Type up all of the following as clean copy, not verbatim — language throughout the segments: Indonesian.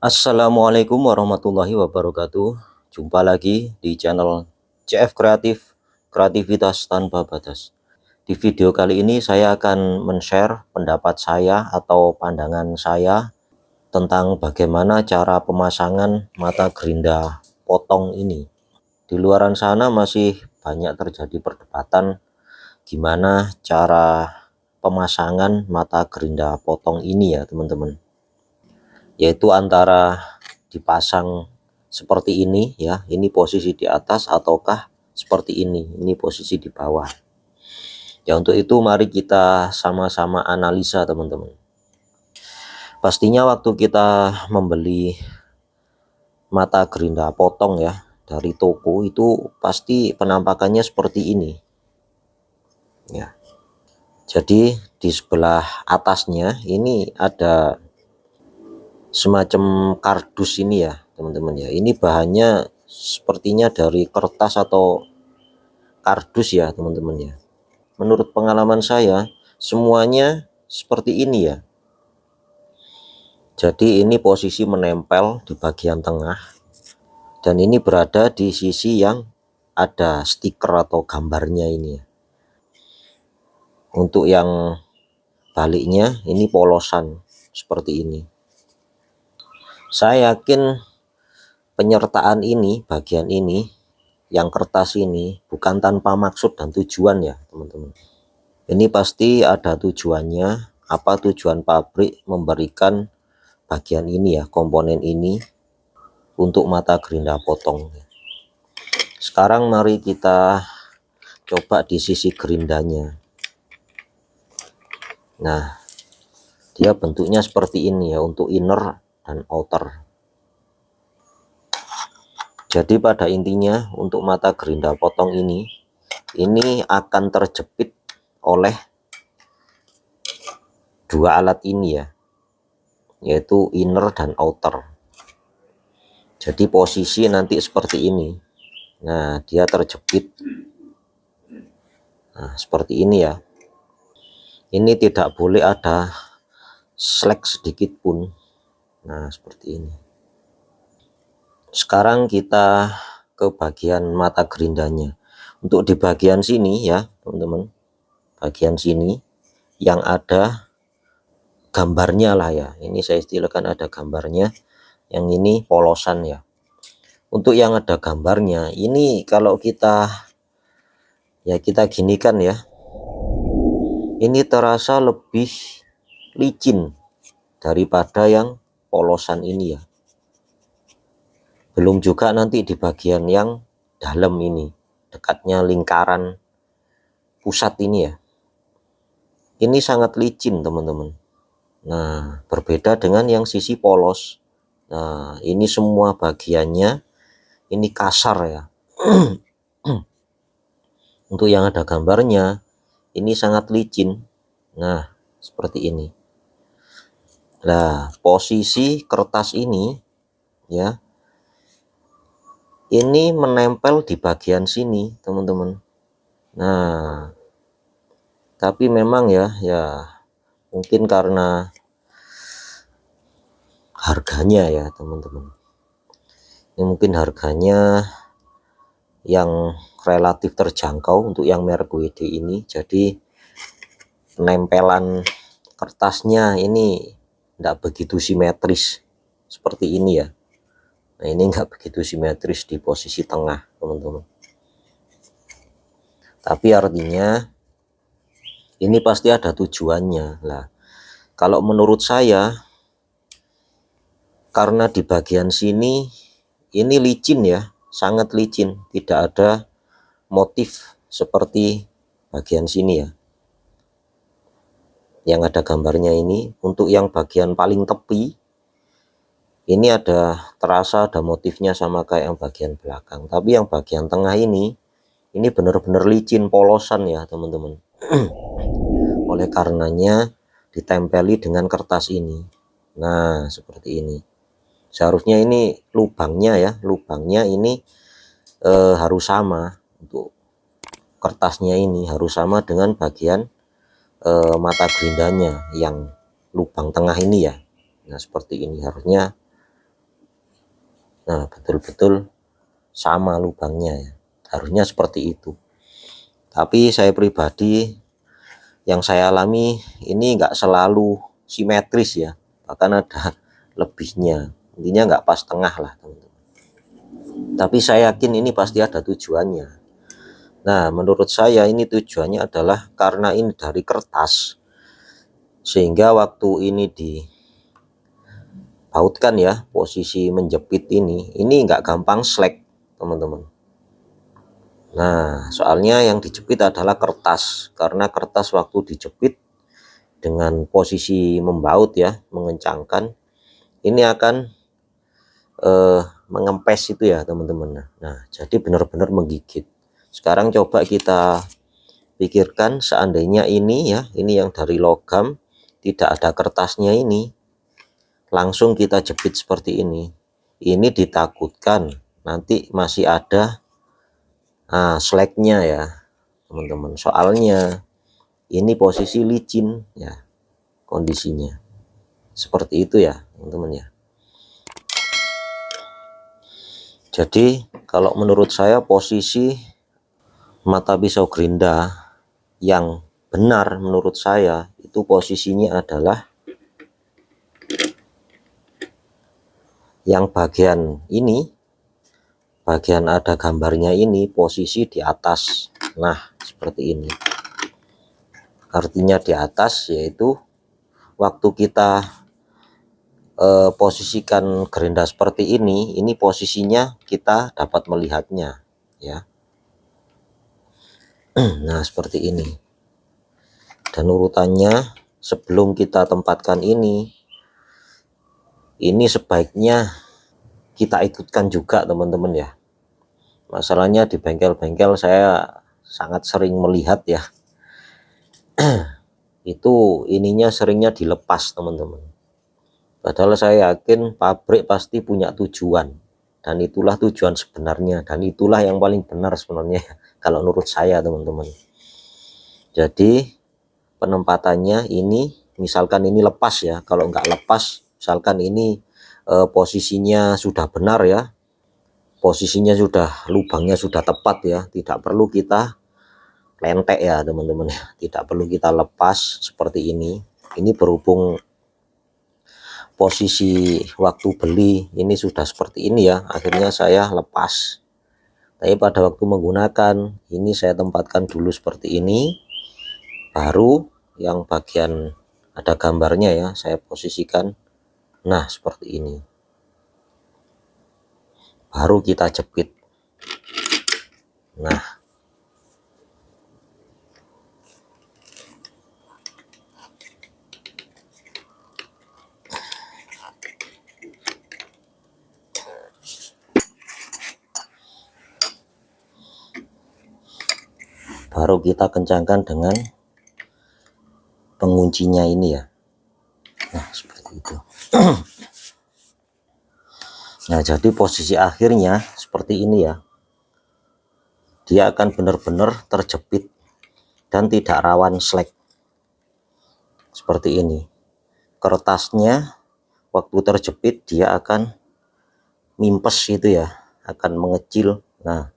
Assalamualaikum warahmatullahi wabarakatuh. Jumpa lagi di channel CF Kreatif, Kreativitas Tanpa Batas. Di video kali ini saya akan men-share pendapat saya atau pandangan saya tentang bagaimana cara pemasangan mata gerinda potong ini. Di luaran sana masih banyak terjadi perdebatan gimana cara pemasangan mata gerinda potong ini ya teman-teman. Yaitu antara dipasang seperti ini ya, ini posisi di atas, ataukah seperti ini posisi di bawah. Ya, untuk itu mari kita sama-sama analisa teman-teman. Pastinya waktu kita membeli mata gerinda potong ya dari toko itu pasti penampakannya seperti ini ya. Jadi di sebelah atasnya ini ada semacam kardus ini ya teman-teman ya. Ini bahannya sepertinya dari kertas atau kardus ya teman-teman ya. Menurut pengalaman saya semuanya seperti ini ya. Jadi ini posisi menempel di bagian tengah dan ini berada di sisi yang ada stiker atau gambarnya ini ya. Untuk yang baliknya ini polosan seperti ini. Saya yakin penyertaan ini, bagian ini, yang kertas ini bukan tanpa maksud dan tujuan ya teman-teman. Ini pasti ada tujuannya. Apa tujuan pabrik memberikan bagian ini ya, komponen ini untuk mata gerinda potong. Sekarang mari kita coba di sisi gerindanya. Nah, dia bentuknya seperti ini ya untuk inner dan outer. Jadi pada intinya untuk mata gerinda potong ini akan terjepit oleh dua alat ini ya, yaitu inner dan outer. Jadi posisi nanti seperti ini. Nah, dia terjepit. Nah, seperti ini ya. Ini tidak boleh ada slack sedikit pun. Nah, seperti ini. Sekarang kita ke bagian mata gerindanya. Untuk di bagian sini ya teman-teman, bagian sini yang ada gambarnya lah ya, ini saya istilahkan ada gambarnya, yang ini polosan ya. Untuk yang ada gambarnya ini kalau kita ginikan ya, ini terasa lebih licin daripada yang polosan ini ya. Belum juga nanti di bagian yang dalam ini, dekatnya lingkaran pusat ini ya. Ini sangat licin teman-teman. Nah, berbeda dengan yang sisi polos. Nah, ini semua bagiannya ini kasar ya. Untuk yang ada gambarnya ini sangat licin. Nah, seperti ini. Nah, posisi kertas ini ya, ini menempel di bagian sini teman-teman. Nah, tapi memang ya mungkin karena harganya ya teman-teman, ini mungkin harganya yang relatif terjangkau untuk yang merek WD ini, jadi penempelan kertasnya ini tidak begitu simetris seperti ini ya. Nah, ini enggak begitu simetris di posisi tengah teman-teman. Tapi artinya ini pasti ada tujuannya lah. Kalau menurut saya karena di bagian sini ini licin ya, sangat licin, tidak ada motif seperti bagian sini ya. Yang ada gambarnya ini. Untuk yang bagian paling tepi ini terasa ada motifnya sama kayak yang bagian belakang. Tapi yang bagian tengah ini benar-benar licin, polosan ya teman-teman. Oleh karenanya ditempeli dengan kertas ini. Nah, seperti ini. Seharusnya ini lubangnya ini harus sama. Untuk kertasnya ini harus sama dengan bagian mata gerindanya yang lubang tengah ini ya. Nah, seperti ini harusnya Nah, betul-betul sama lubangnya ya. Harusnya seperti itu. Tapi saya pribadi yang saya alami ini nggak selalu simetris ya. Bahkan ada lebihnya. Intinya nggak pas tengah lah, teman-teman. Tapi saya yakin ini pasti ada tujuannya. Nah, menurut saya ini tujuannya adalah karena ini dari kertas, sehingga waktu ini dibautkan ya, posisi menjepit ini nggak gampang slack, teman-teman. Nah, soalnya yang dijepit adalah kertas, karena kertas waktu dijepit dengan posisi membaut ya, mengencangkan, ini akan mengempes itu ya, teman-teman. Nah, jadi benar-benar menggigit. Sekarang coba kita pikirkan seandainya ini ya, ini yang dari logam, tidak ada kertasnya ini, langsung kita jepit seperti ini. Ini ditakutkan nanti masih ada slacknya ya, teman-teman. Soalnya ini posisi licin ya, kondisinya seperti itu ya, teman-teman ya. Jadi kalau menurut saya posisi mata pisau gerinda yang benar menurut saya itu posisinya adalah yang bagian ini, bagian ada gambarnya ini posisi di atas. Nah, seperti ini. Artinya di atas yaitu waktu kita posisikan gerinda seperti ini posisinya kita dapat melihatnya ya. Nah, seperti ini. Dan urutannya sebelum kita tempatkan ini sebaiknya kita ikutkan juga, teman-teman ya. Masalahnya di bengkel-bengkel saya sangat sering melihat ya, itu ininya seringnya dilepas, teman-teman. Padahal saya yakin pabrik pasti punya tujuan, dan itulah tujuan sebenarnya, dan itulah yang paling benar sebenarnya kalau menurut saya, teman-teman. Jadi penempatannya ini, misalkan ini lepas ya, kalau nggak lepas, misalkan ini posisinya sudah benar ya, posisinya sudah, lubangnya sudah tepat ya, tidak perlu kita lentek ya, teman-teman ya, tidak perlu kita lepas seperti ini. Ini berhubung posisi waktu beli ini sudah seperti ini ya, akhirnya saya lepas. Tapi pada waktu menggunakan ini saya tempatkan dulu seperti ini, baru yang bagian ada gambarnya ya saya posisikan. Nah, seperti ini, baru kita jepit. Nah, baru kita kencangkan dengan penguncinya ini ya. Nah, seperti itu. Nah, jadi posisi akhirnya seperti ini ya. Dia akan benar-benar terjepit dan tidak rawan slack. Seperti ini. Kertasnya waktu terjepit dia akan mimpes gitu ya, akan mengecil. Nah,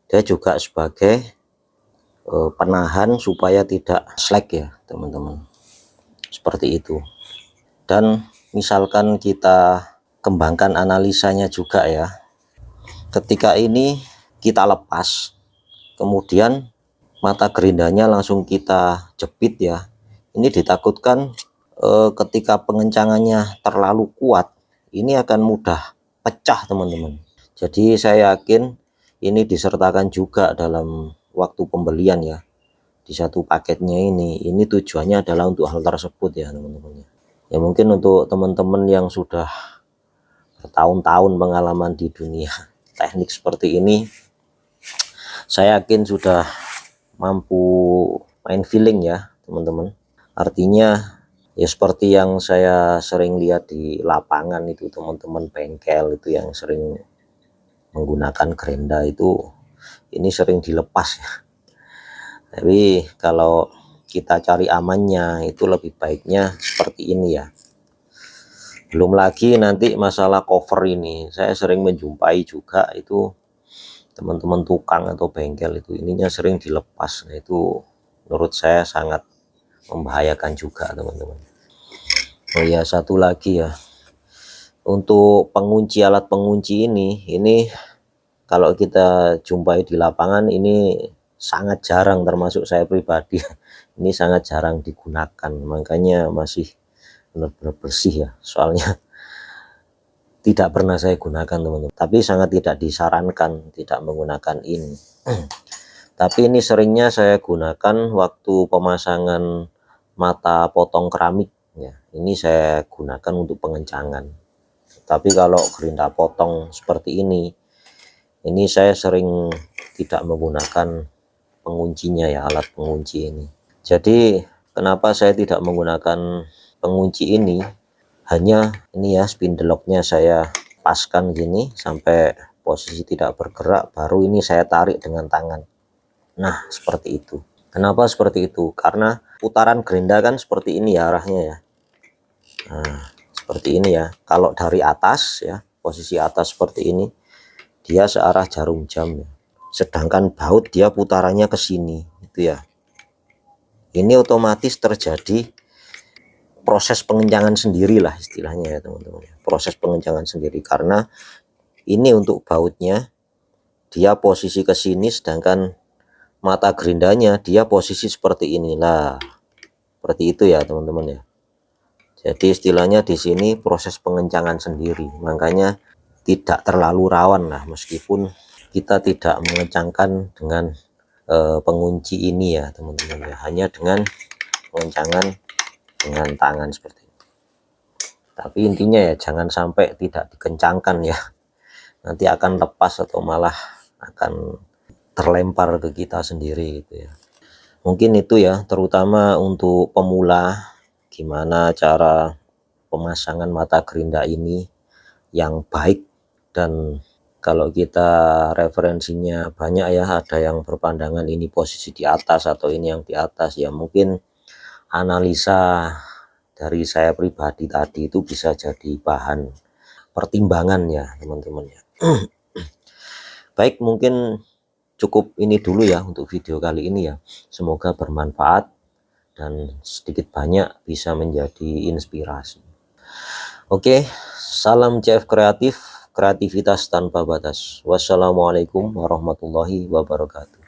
dia juga sebagai penahan supaya tidak slack ya, teman-teman. Seperti itu. Dan misalkan kita kembangkan analisanya juga ya, ketika ini kita lepas, kemudian mata gerindanya langsung kita jepit ya, ini ditakutkan ketika pengencangannya terlalu kuat, ini akan mudah pecah, teman-teman. Jadi saya yakin ini disertakan juga dalam waktu pembelian ya, di satu paketnya ini tujuannya adalah untuk hal tersebut ya, teman-teman. Ya mungkin untuk teman-teman yang sudah bertahun-tahun pengalaman di dunia teknik seperti ini, saya yakin sudah mampu main feeling ya, teman-teman. Artinya ya seperti yang saya sering lihat di lapangan itu, teman-teman bengkel itu yang sering menggunakan gerinda itu, ini sering dilepas ya. Tapi kalau kita cari amannya itu lebih baiknya seperti ini ya. Belum lagi nanti masalah cover ini, saya sering menjumpai juga itu teman-teman tukang atau bengkel itu ininya sering dilepas. Nah, itu menurut saya sangat membahayakan juga teman-teman. Oh ya, satu lagi ya, untuk pengunci, alat pengunci ini kalau kita jumpai di lapangan ini sangat jarang, termasuk saya pribadi ini sangat jarang digunakan, makanya masih benar-benar bersih ya, soalnya tidak pernah saya gunakan teman-teman, tapi sangat tidak disarankan tidak menggunakan ini. Tapi ini seringnya saya gunakan waktu pemasangan mata potong keramik ya, ini saya gunakan untuk pengencangan. Tapi kalau gerinda potong seperti ini saya sering tidak menggunakan penguncinya ya, alat pengunci ini. Jadi kenapa saya tidak menggunakan pengunci ini, hanya ini ya, spindle locknya saya paskan gini sampai posisi tidak bergerak, baru ini saya tarik dengan tangan. Nah seperti itu. Kenapa seperti itu? Karena putaran gerinda kan seperti ini ya arahnya ya. Nah seperti ini ya, kalau dari atas ya, posisi atas seperti ini dia searah jarum jam ya. Sedangkan baut dia putarannya ke sini itu ya. Ini otomatis terjadi proses pengencangan sendiri lah istilahnya ya teman-teman. Proses pengencangan sendiri karena ini untuk bautnya dia posisi ke sini, sedangkan mata gerindanya dia posisi seperti inilah. Seperti itu ya teman-teman ya. Jadi istilahnya di sini proses pengencangan sendiri, makanya tidak terlalu rawan lah meskipun kita tidak mengencangkan dengan pengunci ini ya teman-teman ya, hanya dengan pengencangan dengan tangan seperti ini. Tapi intinya ya jangan sampai tidak dikencangkan ya, nanti akan lepas atau malah akan terlempar ke kita sendiri gitu ya. Mungkin itu ya, terutama untuk pemula, gimana cara pemasangan mata gerinda ini yang baik. Dan kalau kita referensinya banyak ya, ada yang berpandangan ini posisi di atas atau ini yang di atas ya, mungkin analisa dari saya pribadi tadi itu bisa jadi bahan pertimbangan ya teman-teman ya. Baik, mungkin cukup ini dulu ya untuk video kali ini ya, semoga bermanfaat dan sedikit banyak bisa menjadi inspirasi. Oke, salam CF kreatif, kreativitas tanpa batas. Wassalamualaikum warahmatullahi wabarakatuh.